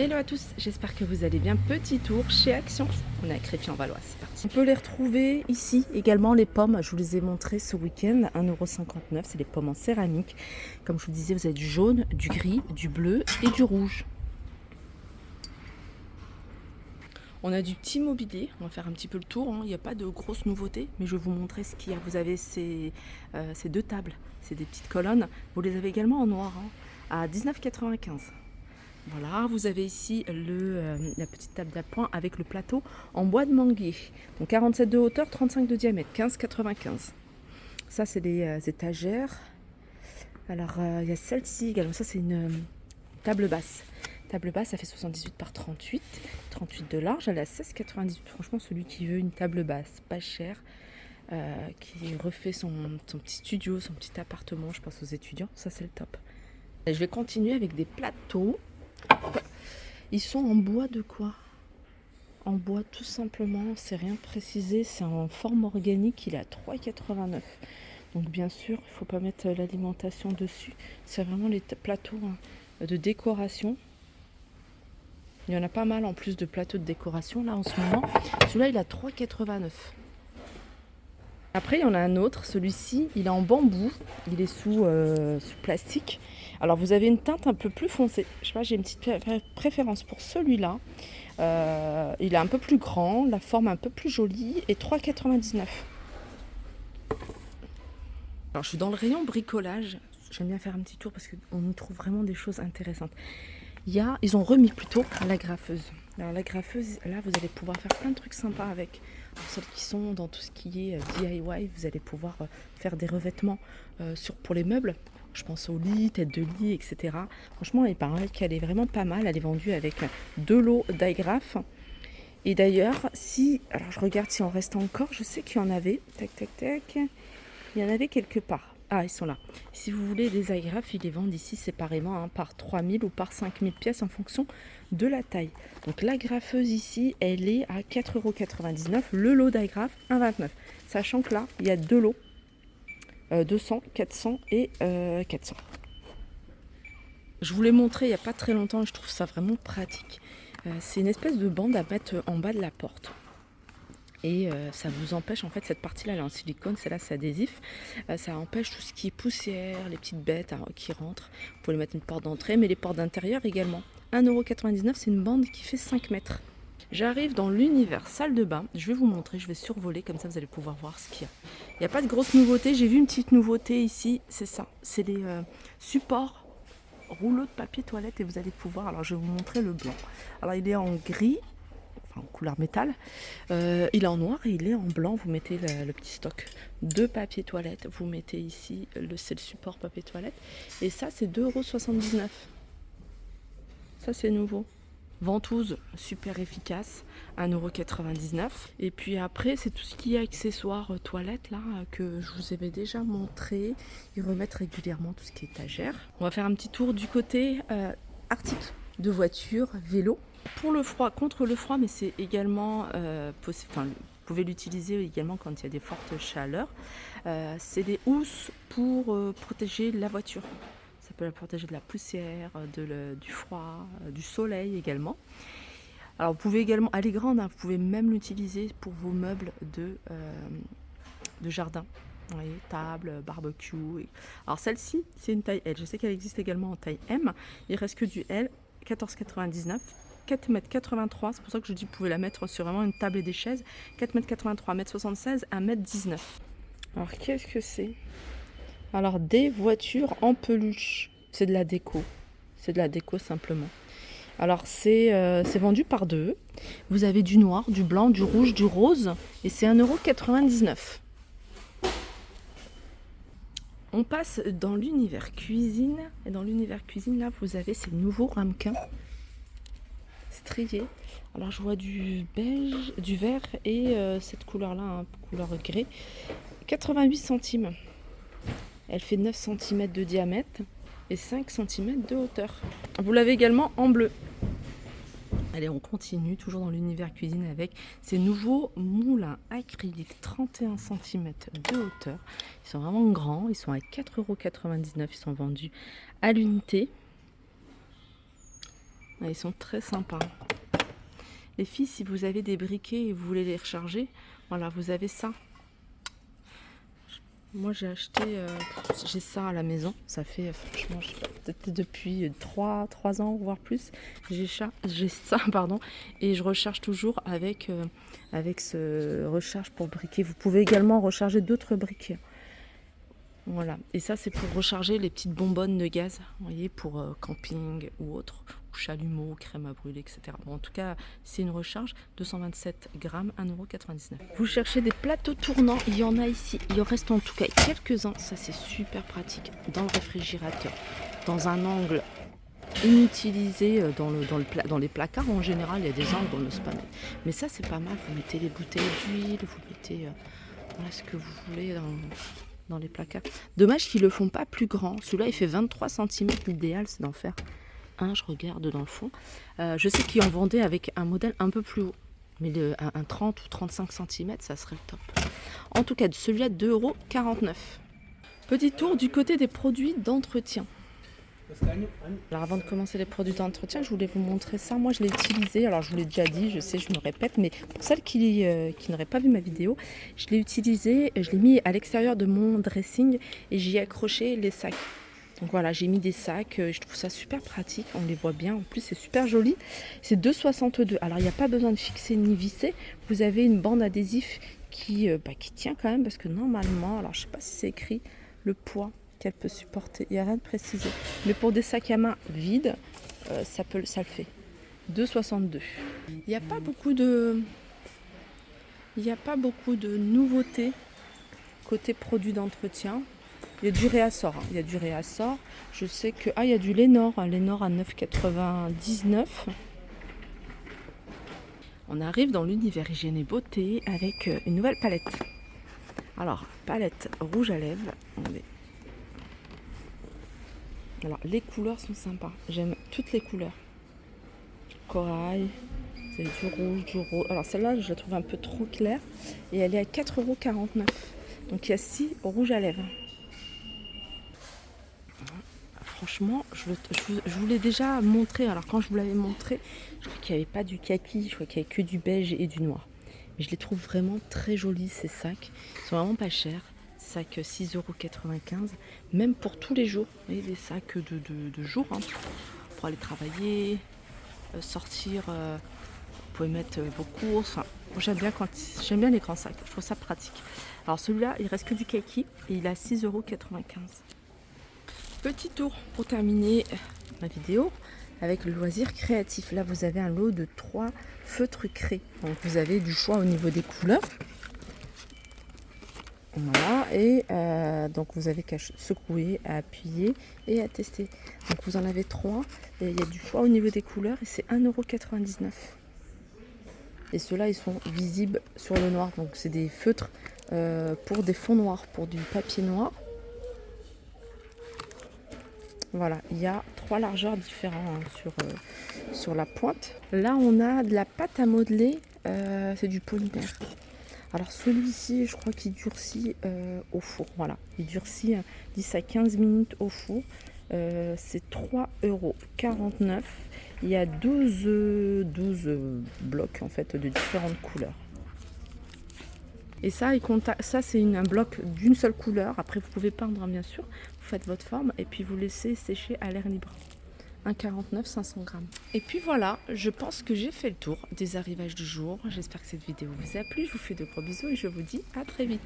Hello à tous, j'espère que vous allez bien. Petit tour chez Action. On est à Crépy-en-Valois, c'est parti. On peut les retrouver ici également, les pommes. Je vous les ai montrées ce week-end, 1,59 €. C'est des pommes en céramique. Comme je vous disais, vous avez du jaune, du gris, du bleu et du rouge. On a du petit mobilier, on va faire un petit peu le tour, il n'y a pas de grosses nouveautés, mais je vais vous montrer ce qu'il y a. Vous avez ces deux tables, c'est des petites colonnes. Vous les avez également en noir, à 19,95 €. Voilà, vous avez ici la petite table d'appoint avec le plateau en bois de manguier. Donc 47 de hauteur, 35 de diamètre, 15,95 €. Ça, c'est des étagères. Alors, il y a celle-ci également. Ça, c'est une table basse. Table basse, ça fait 78 par 38. 38 de large, elle est à 16,98 €. Franchement, celui qui veut une table basse, pas chère, qui refait son petit studio, son petit appartement, je pense aux étudiants, ça, c'est le top. Et je vais continuer avec des plateaux. Ils sont en bois de quoi? En bois tout simplement, c'est rien précisé, c'est en forme organique, il est à 3,89 €. Donc bien sûr, il ne faut pas mettre l'alimentation dessus. C'est vraiment les plateaux de décoration. Il y en a pas mal en plus de plateaux de décoration là en ce moment. Celui-là il a 3,89 €. Après, il y en a un autre, celui-ci, il est en bambou, il est sous plastique. Alors, vous avez une teinte un peu plus foncée. Je sais pas, j'ai une petite préférence pour celui-là. Il est un peu plus grand, la forme un peu plus jolie et 3,99 €. Alors, je suis dans le rayon bricolage. J'aime bien faire un petit tour parce qu'on y trouve vraiment des choses intéressantes. Ils ont remis plutôt la graffeuse. Alors la graffeuse, là, vous allez pouvoir faire plein de trucs sympas avec. Pour celles qui sont dans tout ce qui est DIY, vous allez pouvoir faire des revêtements pour les meubles. Je pense au lit, tête de lit, etc. Franchement, il paraît qu'elle est vraiment pas mal. Elle est vendue avec 2 lots d'agrafes. Et d'ailleurs, alors je regarde si on reste encore. Je sais qu'il y en avait. Tac, tac, tac. Il y en avait quelque part. Ah, ils sont là. Si vous voulez des agrafes, ils les vendent ici séparément, par 3000 ou par 5000 pièces en fonction de la taille. Donc l'agrafeuse ici, elle est à 4,99 €. Le lot d'agrafes, 1,29 €. Sachant que là, il y a 2 lots. 200, 400 et 400. Je vous l'ai montré il n'y a pas très longtemps et je trouve ça vraiment pratique. C'est une espèce de bande à mettre en bas de la porte. Et ça vous empêche, en fait, cette partie-là, elle est en silicone, celle-là, c'est adhésif. Ça empêche tout ce qui est poussière, les petites bêtes qui rentrent. Vous pouvez mettre une porte d'entrée, mais les portes d'intérieur également. 1,99 €, c'est une bande qui fait 5 mètres. J'arrive dans l'univers salle de bain. Je vais vous montrer, je vais survoler, comme ça vous allez pouvoir voir ce qu'il y a. Il n'y a pas de grosse nouveauté. J'ai vu une petite nouveauté ici, c'est ça. C'est les supports rouleaux de papier toilette et vous allez pouvoir, alors je vais vous montrer le blanc. Alors il est en gris, en couleur métal, il est en noir et il est en blanc. Vous mettez le petit stock de papier toilette, vous mettez ici, c'est le support papier toilette, et ça c'est 2,79 €. Ça c'est nouveau. Ventouse super efficace, 1,99 €. Et puis après, c'est tout ce qui est accessoires toilettes là que je vous avais déjà montré. Ils remettent régulièrement tout ce qui est étagère. On va faire un petit tour du côté articles de voiture, vélo. Pour le froid, contre le froid, mais c'est également possible. Enfin, vous pouvez l'utiliser également quand il y a des fortes chaleurs. C'est des housses pour protéger la voiture. Ça peut la protéger de la poussière, du froid, du soleil également. Alors vous pouvez également, elle est grande, vous pouvez même l'utiliser pour vos meubles de jardin. Vous voyez, table, barbecue. Alors celle-ci, c'est une taille L. Je sais qu'elle existe également en taille M. Il reste que du L, 14,99 €. 4,83 m, c'est pour ça que je dis que vous pouvez la mettre sur vraiment une table et des chaises. 4,83 m, 1,76 m, 1,19 m. Alors qu'est-ce que c'est? Alors des voitures en peluche, c'est de la déco. C'est de la déco simplement. Alors c'est vendu par deux. Vous avez du noir, du blanc, du rouge, du rose et c'est 1,99 €. On passe dans l'univers cuisine. Et dans l'univers cuisine, là, vous avez ces nouveaux ramequins striés. Alors, je vois du beige, du vert et cette couleur-là, couleur gris. 88 centimes. Elle fait 9 cm de diamètre et 5 cm de hauteur. Vous l'avez également en bleu. Allez, on continue, toujours dans l'univers cuisine avec ces nouveaux moulins acryliques, 31 cm de hauteur. Ils sont vraiment grands, ils sont à 4,99 €, ils sont vendus à l'unité. Ils sont très sympas. Les filles, si vous avez des briquets et vous voulez les recharger, voilà, vous avez ça. Moi, j'ai acheté, j'ai ça à la maison. Ça fait, franchement, je sais pas, peut-être depuis 3 ans, voire plus. J'ai ça, pardon. Et je recharge toujours avec ce recharge pour briquet. Vous pouvez également recharger d'autres briquets. Voilà. Et ça, c'est pour recharger les petites bonbonnes de gaz, vous voyez, pour camping ou autre, ou chalumeau, crème à brûler, etc. Bon, en tout cas, c'est une recharge, 227 grammes, 1,99 €. Vous cherchez des plateaux tournants, il y en a ici. Il en reste en tout cas quelques-uns. Ça, c'est super pratique dans le réfrigérateur, dans un angle inutilisé dans les placards. En général, il y a des angles, on n'ose pas mettre. Mais ça, c'est pas mal. Vous mettez les bouteilles d'huile, vous mettez voilà, ce que vous voulez dans les placards. Dommage qu'ils le font pas plus grand. Celui-là, il fait 23 cm. L'idéal, c'est d'en faire un. Je regarde dans le fond. Je sais qu'ils en vendaient avec un modèle un peu plus haut. Mais un 30 ou 35 cm, ça serait le top. En tout cas, celui-là, 2,49 €. Petit tour du côté des produits d'entretien. Alors avant de commencer les produits d'entretien, je voulais vous montrer ça. Moi, je l'ai utilisé. Alors, je vous l'ai déjà dit, je sais, je me répète, mais pour celles qui n'auraient pas vu ma vidéo, je l'ai utilisé, je l'ai mis à l'extérieur de mon dressing et j'y ai accroché les sacs. Donc voilà, j'ai mis des sacs. Je trouve ça super pratique. On les voit bien. En plus, c'est super joli. C'est 2,62 €. Alors, il n'y a pas besoin de fixer ni visser. Vous avez une bande adhésif qui tient quand même parce que normalement, alors je sais pas si c'est écrit le poids qu'elle peut supporter, il n'y a rien de précisé, mais pour des sacs à main vides, ça le fait. 2,62 €. Il n'y a pas beaucoup de nouveautés côté produits d'entretien. Il y a du réassort, il y a du réassort. Je sais que il y a du Lénor, Lénor à 9,99 €. On arrive dans l'univers hygiène et beauté avec une nouvelle palette. Alors, palette rouge à lèvres. Alors, les couleurs sont sympas. J'aime toutes les couleurs. Corail, c'est du rouge, du rose. Alors, celle-là, je la trouve un peu trop claire. Et elle est à 4,49 €. Donc, il y a 6 rouges à lèvres. Franchement, je vous l'ai déjà montré. Alors, quand je vous l'avais montré, je crois qu'il n'y avait pas du kaki. Je crois qu'il n'y avait que du beige et du noir. Mais je les trouve vraiment très jolis, ces sacs. Ils sont vraiment pas chers. Sac 6,95 €, même pour tous les jours. Vous voyez, des sacs de jour, hein, pour aller travailler, sortir. Vous pouvez mettre vos courses. Enfin, j'aime bien les grands sacs. Je trouve ça pratique. Alors celui-là, il reste que du kaki et il est à 6,95 €. Petit tour pour terminer ma vidéo avec le loisir créatif. Là, vous avez un lot de 3 feutres craies. Donc vous avez du choix au niveau des couleurs. Voilà, et donc vous avez qu'à secouer, à appuyer et à tester. Donc vous en avez 3, et il y a du choix au niveau des couleurs, et c'est 1,99 €. Et ceux-là, ils sont visibles sur le noir, donc c'est des feutres pour des fonds noirs, pour du papier noir. Voilà, il y a 3 largeurs différentes sur la pointe. Là, on a de la pâte à modeler, c'est du polymère. Alors celui-ci, je crois qu'il durcit au four. Voilà, il durcit 10 à 15 minutes au four. C'est 3,49 €. Il y a 12 blocs en fait de différentes couleurs. Et ça, c'est un bloc d'une seule couleur. Après, vous pouvez peindre, bien sûr. Vous faites votre forme et puis vous laissez sécher à l'air libre. 1,49 €, 500 grammes. Et puis voilà, je pense que j'ai fait le tour des arrivages du jour. J'espère que cette vidéo vous a plu. Je vous fais de gros bisous et je vous dis à très vite.